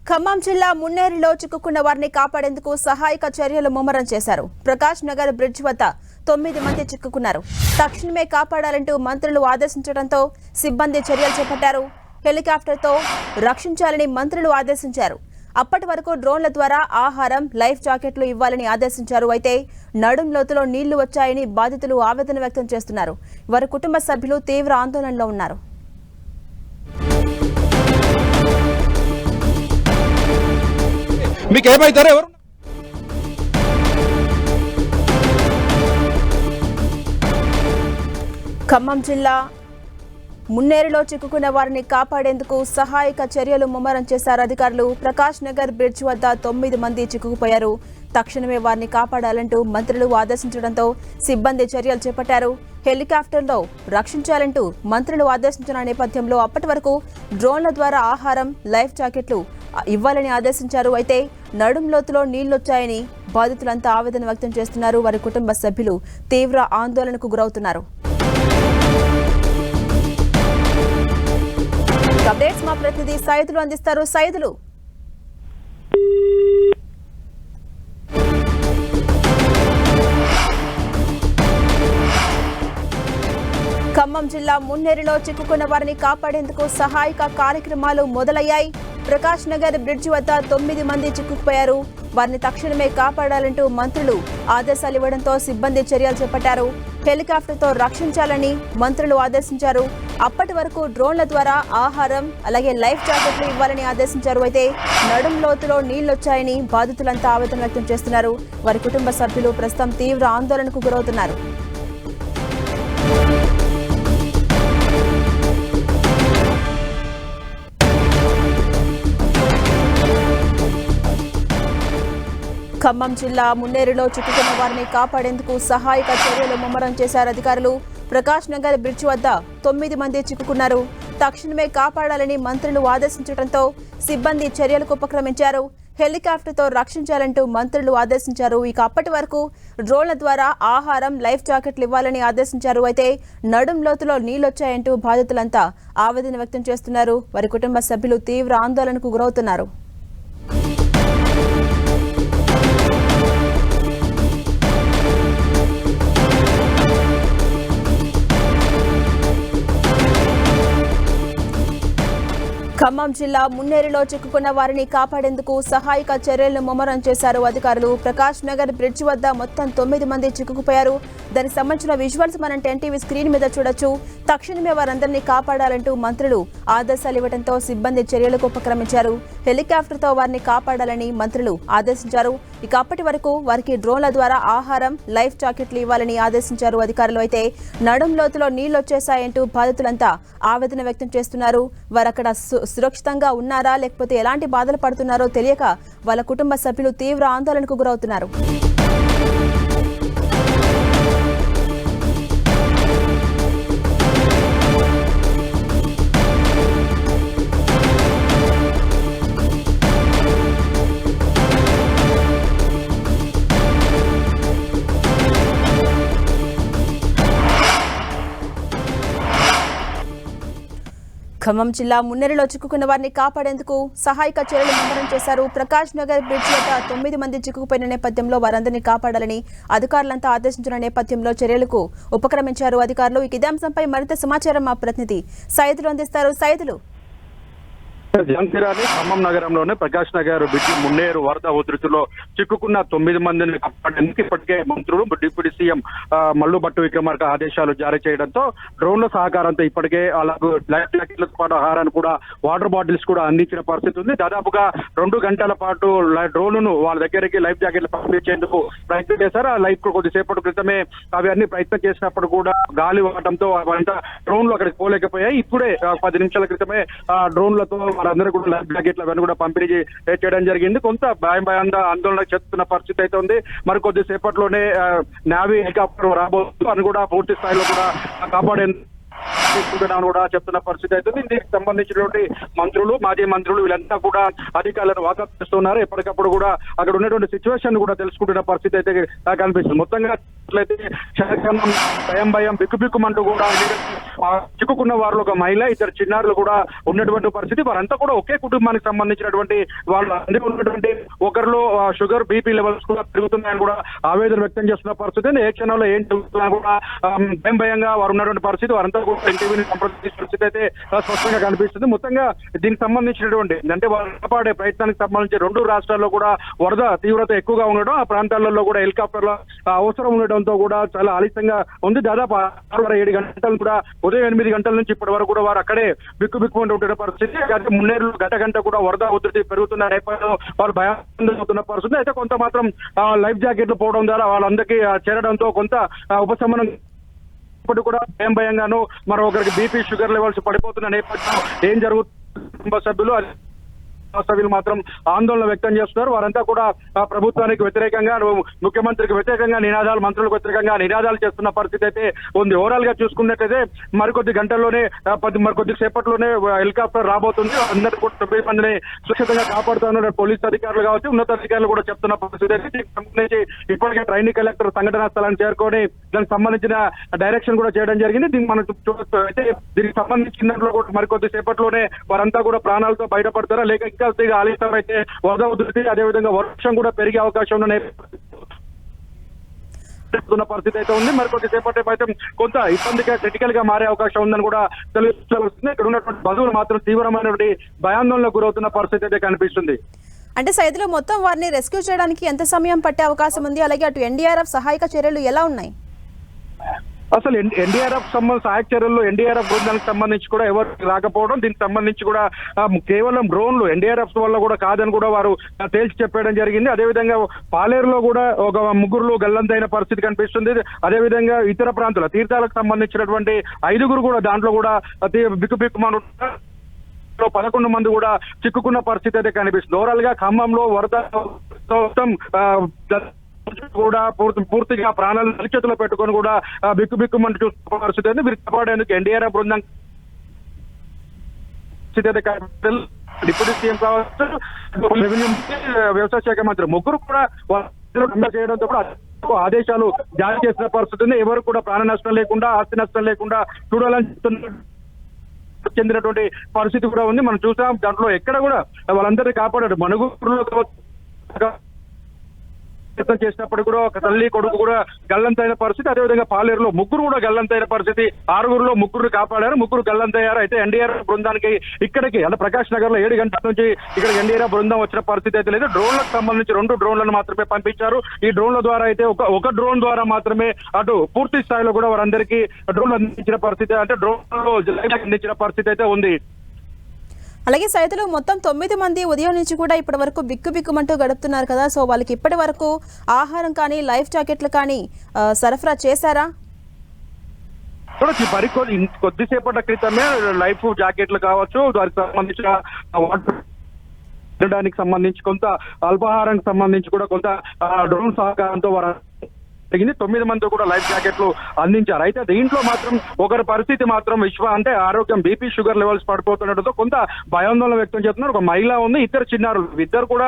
ఖమ్మం జిల్లా మున్నేరులో చిక్కుకున్న వారిని కాపాడేందుకు సహాయక చర్యలు ముమ్మరం చేశారు. ప్రకాష్ నగర్ బ్రిడ్జ్ వద్ద 9 మంది చిక్కుకున్నారు. తక్షణమే కాపాడాలంటూ మంత్రులు ఆదేశించడంతో సిబ్బంది చర్యలు చేపట్టారు. హెలికాప్టర్తో రక్షించాలని మంత్రులు ఆదేశించారు. అప్పటి వరకు డ్రోన్ల ద్వారా ఆహారం, లైఫ్ జాకెట్లు ఇవ్వాలని ఆదేశించారు. అయితే నడుం లోతులో నీళ్లు వచ్చాయని బాధితులు ఆవేదన వ్యక్తం చేస్తున్నారు. వారి కుటుంబ సభ్యులు తీవ్ర ఆందోళనలో ఉన్నారు. మీకు ఏమైతారు ఎవరు? ఖమ్మం జిల్లా మున్నేరులో చిక్కుకున్న వారిని కాపాడేందుకు సహాయక చర్యలు ముమ్మరం చేశారు అధికారులు. ప్రకాష్ నగర్ బ్రిడ్జ్ వద్ద 9 మంది చిక్కుకుపోయారు. తక్షణమే వారిని కాపాడాలంటూ మంత్రులు ఆదేశించడంతో సిబ్బంది చర్యలు చేపట్టారు. హెలికాప్టర్లో రక్షించాలంటూ మంత్రులు ఆదేశించిన నేపథ్యంలో అప్పటి వరకు డ్రోన్ల ద్వారా ఆహారం, లైఫ్ జాకెట్లు ఇవ్వాలని ఆదేశించారు. అయితే నడుం లోతులో నీళ్లొచ్చాయని బాధితులంతా ఆవేదన వ్యక్తం చేస్తున్నారు. వారి కుటుంబ సభ్యులు తీవ్ర ఆందోళనకు గురవుతున్నారు. అప్డేట్స్ మా ప్రతినిధి సైదులు అందిస్తారు. సైదులు, ఖమ్మం జిల్లా మున్నేరులో చిక్కుకున్న వారిని కాపాడేందుకు సహాయక కార్యక్రమాలు మొదలయ్యాయి. ప్రకాష్ నగర్ బ్రిడ్జ్ వద్ద 9 మంది చిక్కుకుపోయారు. వారిని తక్షణమే కాపాడాలంటూ మంత్రులు ఆదేశాలు ఇవ్వడంతో సిబ్బంది చర్యలు చేపట్టారు. హెలికాప్టర్తో రక్షించాలని మంత్రులు ఆదేశించారు. అప్పటి వరకు డ్రోన్ల ద్వారా ఆహారం, అలాగే లైఫ్ జాకెట్లు ఇవ్వాలని ఆదేశించారు. అయితే నడుం లోతులో నీళ్లొచ్చాయని బాధితులంతా ఆవేదన వ్యక్తం చేస్తున్నారు. వారి కుటుంబ సభ్యులు ప్రస్తుతం తీవ్ర ఆందోళనకు గురవుతున్నారు. ఖమ్మం జిల్లా మున్నేరులో చిక్కుకున్న వారిని కాపాడేందుకు సహాయక చర్యలు ముమ్మరం చేశారు అధికారులు. ప్రకాష్ నగర్ బ్రిడ్జ్ వద్ద 9 మంది చిక్కుకున్నారు. తక్షణమే కాపాడాలని మంత్రులు ఆదేశించడంతో సిబ్బంది చర్యలకు ఉపక్రమించారు. హెలికాప్టర్తో రక్షించాలంటూ మంత్రులు ఆదేశించారు. ఇక అప్పటి వరకు డ్రోన్ల ద్వారా ఆహారం, లైఫ్ జాకెట్లు ఇవ్వాలని ఆదేశించారు. అయితే నడుం లోతులో నీళ్లొచ్చాయంటూ బాధితులంతా ఆవేదన వ్యక్తం చేస్తున్నారు. వారి కుటుంబ సభ్యులు తీవ్ర ఆందోళనకు గురవుతున్నారు. ఖమ్మం జిల్లా మున్నేరులో చిక్కుకున్న వారిని కాపాడేందుకు సహాయక చర్యలను ముమ్మరం చేశారు అధికారులు. ప్రకాష్ నగర్ బ్రిడ్జ్ వద్ద మొత్తం 9 మంది చిక్కుకుపోయారు. దానికి సంబంధించిన విజువల్స్ మనం 10 టీవీ స్క్రీన్ మీద చూడొచ్చు. తక్షణమే వారందరినీ కాపాడాలంటూ మంత్రులు ఆదేశాలు ఇవ్వడంతో సిబ్బంది చర్యలకు ఉపక్రమించారు. హెలికాప్టర్తో వారిని కాపాడాలని మంత్రులు ఆదేశించారు. ఇక అప్పటి వరకు వారికి డ్రోన్ల ద్వారా ఆహారం, లైఫ్ జాకెట్లు ఇవ్వాలని ఆదేశించారు అధికారులు. అయితే నడుం లోతులో నీళ్లొచ్చేశాయంటూ బాధితులంతా ఆవేదన వ్యక్తం చేస్తున్నారు. వారు అక్కడ సురక్షితంగా ఉన్నారా, లేకపోతే ఎలాంటి బాధలు పడుతున్నారో తెలియక వాళ్ళ కుటుంబ సభ్యులు తీవ్ర ఆందోళనకు గురవుతున్నారు. ఖమ్మం జిల్లా మున్నేరులో చిక్కుకున్న వారిని కాపాడేందుకు సహాయక చర్యలు ముమ్మరం చేశారు. ప్రకాష్ నగర్ బ్రిడ్జ్ వద్ద 9 మంది చిక్కుకుపోయిన నేపథ్యంలో వారందరినీ కాపాడాలని అధికారులంతా ఆదేశించిన నేపథ్యంలో చర్యలకు ఉపక్రమించారు అధికారులు. ఇదే అంశంపై మరింత సమాచారం మా ప్రతినిధి సైదులు అందిస్తారు. సైదులు, జంకిరాని ఖమ్మం నగరంలోనే ప్రకాష్ నగర్ బ్రిడ్జి మున్నేరు వరద ఉధృతిలో చిక్కుకున్న 9 మందిని కాపాడేందుకు ఇప్పటికే మంత్రులు, డిప్యూటీ సీఎం మల్లు భట్టు విక్రమార్క ఆదేశాలు జారీ చేయడంతో డ్రోన్ల సహకారంతో ఇప్పటికే అలాగే లైఫ్ జాకెట్లతో పాటు ఆహారాన్ని కూడా, వాటర్ బాటిల్స్ కూడా అందించిన పరిస్థితి ఉంది. దాదాపుగా 2 గంటల పాటు డ్రోన్ను వాళ్ళ దగ్గరికి లైఫ్ జాకెట్లు పంపించేందుకు ప్రయత్నం చేశారు. ఆ లైఫ్ కొద్దిసేపటి క్రితమే అవి అన్ని ప్రయత్నం చేసినప్పుడు కూడా గాలి వాడటంతో అవంతా డ్రోన్లు అక్కడికి పోలేకపోయాయి. ఇప్పుడే 10 నిమిషాల క్రితమే డ్రోన్లతో వారందరూ కూడా లైఫ్ జాకెట్లు అవన్నీ కూడా పంపిణీ చేయడం జరిగింది. కొంత భయంగా ఆందోళన చెందుతున్న పరిస్థితి అయితే ఉంది. మరి కొద్దిసేపట్లోనే నేవీ హెలికాప్టర్ రాబోతుంది అని కూడా పూర్తి స్థాయిలో కూడా కాపాడేందుకు తీసుకుంటున్నామని కూడా చెప్తున్న పరిస్థితి అయితే ఉంది. దీనికి సంబంధించినటువంటి మంత్రులు, మాజీ మంత్రులు వీళ్ళంతా కూడా అధికారులను వాకప్ చేస్తున్నారు. ఎప్పటికప్పుడు కూడా అక్కడ ఉన్నటువంటి సిచ్యువేషన్ కూడా తెలుసుకుంటున్న పరిస్థితి అయితే కనిపిస్తుంది. మొత్తంగా భయం బిక్కుబిక్కుమంటూ కూడా చిక్కుకున్న వారిలో ఒక మహిళ, ఇద్దరు చిన్నారులు కూడా ఉన్నటువంటి పరిస్థితి. వారంతా కూడా ఒకే కుటుంబానికి సంబంధించినటువంటి వాళ్ళు అందరూ ఉన్నటువంటి ఒకరిలో షుగర్, బీపీ లెవెల్స్ కూడా పెరుగుతున్నాయని కూడా ఆవేదన వ్యక్తం చేస్తున్న పరిస్థితి. ఏ క్షణంలో ఏం జరుగుతున్నా కూడా భయంగా వారు ఉన్నటువంటి పరిస్థితి. వారంతా కూడా ఎన్టీవీని సంప్రదించే పరిస్థితి అయితే స్పష్టంగా కనిపిస్తుంది. మొత్తంగా దీనికి సంబంధించినటువంటి అంటే వారు కాపాడే ప్రయత్నానికి సంబంధించి రెండు రాష్ట్రాల్లో కూడా వరద తీవ్రత ఎక్కువగా ఉండడం, ఆ ప్రాంతాలలో కూడా హెలికాప్టర్ల అవసరం ఉండడంతో కూడా చాలా ఆలస్యంగా ఉంది. దాదాపు 6-7 గంటలు కూడా ఉదయం 8 గంటల నుంచి ఇప్పటి వరకు కూడా వారు అక్కడే బిక్కుబిక్కుమంటూ ఉంటున్న పరిస్థితి. అయితే మున్నేరులో గంట కూడా వరద ఉధృతి పెరుగుతున్న నేపథ్యంలో వారు భయాందోళన పరిస్థితి. అయితే కొంత మాత్రం లైఫ్ జాకెట్లు పోవడం ద్వారా వాళ్ళందరికీ చేరడంతో కొంత ఉపశమనం ఇప్పటికి కూడా భయంగాను మరొకరికి బీపీ, షుగర్ లెవెల్స్ పడిపోతున్న నేపథ్యంలో ఏం జరుగుతుంది కుటుంబ సభ్యులు మాత్రం ఆందోళన వ్యక్తం చేస్తున్నారు. వారంతా కూడా ప్రభుత్వానికి వ్యతిరేకంగా, ముఖ్యమంత్రికి వ్యతిరేకంగా నినాదాలు, మంత్రులకు వ్యతిరేకంగా నినాదాలు చేస్తున్న పరిస్థితి అయితే ఉంది. ఓవరాల్ గా చూసుకున్నట్టయితే మరికొద్ది గంటల్లోనే మరికొద్ది సేపట్లోనే హెలికాప్టర్ రాబోతుంది. అందరూ కూడా 90 మందిని సురక్షితంగా కాపాడుతున్న పోలీసు అధికారులు కావచ్చు, ఉన్నతాధికారులు కూడా చెప్తున్న పరిస్థితి అయితే. దీనికి సంబంధించి ఇప్పటికే ట్రైనింగ్ కలెక్టర్ సంఘటనా స్థలాన్ని చేరుకొని దానికి సంబంధించిన డైరెక్షన్ కూడా చేయడం జరిగింది. దీనికి మనం చూడొచ్చు. అయితే దీనికి సంబంధించిన కూడా మరికొద్ది సేపట్లోనే వారంతా కూడా ప్రాణాలతో బయటపడతారా లేక ఆలస్యం అయితే వరద ఉధృతి, అదేవిధంగా వర్షం కూడా పెరిగే అవకాశం ఉన్న పరిస్థితి అయితే ఉంది. మరి కొద్దిసేపటి అయితే కొంత ఇబ్బందిగా, క్రిటికల్ గా మారే అవకాశం ఉందని కూడా తెలుస్తుంది. ఇక్కడ ఉన్నటువంటి బంధువులు మాత్రం తీవ్రమైనటువంటి భయాందోళనకు గురవుతున్న పరిస్థితి అయితే కనిపిస్తుంది. అంటే సైదులు మొత్తం వారిని రెస్క్యూ చేయడానికి ఎంత సమయం పట్టే అవకాశం ఉంది? అలాగే అటు ఎన్డీఆర్ఎఫ్ సహాయక చర్యలు ఎలా ఉన్నాయి? అసలు ఎన్డీఆర్ఎఫ్ సహాయక చర్యల్లో ఎన్డీఆర్ఎఫ్ బృందానికి సంబంధించి కూడా ఎవరు రాకపోవడం, దీనికి సంబంధించి కూడా కేవలం డ్రోన్లు ఎన్డీఆర్ఎఫ్ వల్ల కూడా కాదని కూడా వారు తేల్చి చెప్పడం జరిగింది. అదేవిధంగా పాలేరులో కూడా ఒక 3 గల్లంతైన పరిస్థితి కనిపిస్తుంది. అదేవిధంగా ఇతర ప్రాంతాల తీర్థాలకు సంబంధించినటువంటి 5 కూడా దాంట్లో కూడా బిక్కుబిక్కుమను 11 మంది కూడా చిక్కుకున్న పరిస్థితి అయితే కనిపిస్తుంది. ఓవరాల్ గా ఖమ్మంలో వరద కూడా పూర్తిగా ప్రాణాలు అరిచేతిలో పెట్టుకొని కూడా బిక్కుబిక్కుమంటూ చూస్తున్న పరిస్థితి అయితే. వీరు కాపాడేందుకు ఎన్డీఆర్ఎఫ్ బృందం డిప్యూటీ సీఎం కావచ్చు, రెవెన్యూ, వ్యవసాయ శాఖ మంత్రి ముగ్గురు కూడా చేయడంతో కూడా ఆదేశాలు జారీ చేసిన పరిస్థితి ఉంది. ఎవరు కూడా ప్రాణ నష్టం లేకుండా, ఆస్తి నష్టం లేకుండా చూడాలని చెందినటువంటి పరిస్థితి కూడా ఉంది. మనం చూసాం దాంట్లో ఎక్కడ కూడా వాళ్ళందరినీ కాపాడారు. మనుగురులో చేసినప్పుడు కూడా ఒక తల్లి, కొడుకు కూడా గల్లంతైన పరిస్థితి. అదేవిధంగా పాలేరులో 3 కూడా గల్లంతైన పరిస్థితి. 6 3 కాపాడారు, 3 గల్లంతయ్యారు. అయితే ఎన్డీఆర్ఎఫ్ బృందానికి ఇక్కడికి అంటే ప్రకాష్ నగర్ లో 7 గంటల నుంచి ఇక్కడ ఎన్డీఆర్ఎఫ్ బృందం వచ్చిన పరిస్థితి అయితే లేదు. డ్రోన్లకు సంబంధించి 2 డ్రోన్లను మాత్రమే పంపించారు. ఈ డ్రోన్ల ద్వారా అయితే ఒక డ్రోన్ ద్వారా మాత్రమే అటు పూర్తి స్థాయిలో కూడా వారందరికీ డ్రోన్లు అందించిన పరిస్థితి, అంటే డ్రోన్లు అందించిన పరిస్థితి అయితే ఉంది. అలాగే సైతులు మొత్తం 9 మంది ఉదయం నుంచి కూడా ఇప్పటి వరకు బిక్కుబిక్కుమంటూ గడుపుతున్నారు కదా. సో వాళ్ళకి ఇప్పటి వరకు ఆహారం కానీ, లైఫ్ జాకెట్లు కానీ సరఫరా చేశారా? కొద్దిసేపటి క్రితమే లైఫ్ జాకెట్లు కావచ్చు, దానికి సంబంధించిన వాటర్ సంబంధించి కొంత అల్పాహారానికి సంబంధించి కూడా కొంత డ్రోన్ సహకారంతో వారు 9 మంది కూడా లైఫ్ జాకెట్లు అందించారు. అయితే దీంట్లో మాత్రం ఒకరి పరిస్థితి మాత్రం అంటే ఆరోగ్యం, బీపీ, షుగర్ లెవెల్స్ పడిపోతుండటంతో కొంత భయాందోళన వ్యక్తం చేస్తున్నారు. ఒక మహిళ ఉంది, ఇద్దరు చిన్నారు, ఇద్దరు కూడా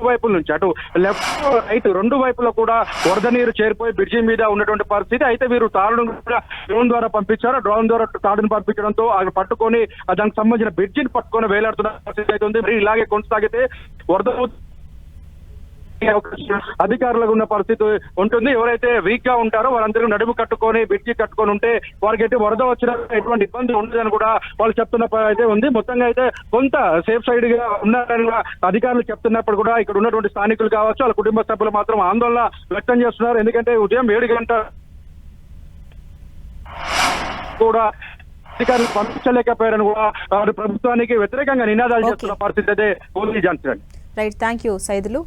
వైపుల నుంచి అటు లెఫ్ట్ రైట్ 2 వైపులా కూడా వరద నీరు చేరిపోయి బ్రిడ్జి మీద ఉన్నటువంటి పరిస్థితి. అయితే వీరు తాడును కూడా డ్రోన్ ద్వారా పంపించారు. డ్రోన్ ద్వారా తాడును పంపించడంతో అక్కడ పట్టుకొని దానికి సంబంధించిన బ్రిడ్జిని పట్టుకొని వేలాడుతున్న పరిస్థితి అయితే ఉంది. మరి ఇలాగే కొనసాగితే వరద అధికారులకు ఉన్న పరిస్థితి ఉంటుంది. ఎవరైతే వీక్ గా ఉంటారో వారందరూ నడుము కట్టుకొని, బ్రిడ్జి కట్టుకొని ఉంటే వారికి అయితే వరద వచ్చిన ఎటువంటి ఇబ్బంది ఉండదని కూడా వాళ్ళు చెప్తున్న అయితే ఉంది. మొత్తంగా అయితే కొంత సేఫ్ సైడ్ గా ఉన్నారని అధికారులు చెప్తున్నప్పుడు కూడా ఇక్కడ ఉన్నటువంటి స్థానికులు కావచ్చు, వాళ్ళ కుటుంబ సభ్యులు మాత్రం ఆందోళన వ్యక్తం చేస్తున్నారు. ఎందుకంటే ఉదయం 7 గంటల కూడా అధికారులు పంపించలేకపోయారని కూడా ప్రభుత్వానికి వ్యతిరేకంగా నినాదాలు చేస్తున్న పరిస్థితి అయితే ఉంది. Right, thank you Saidulu.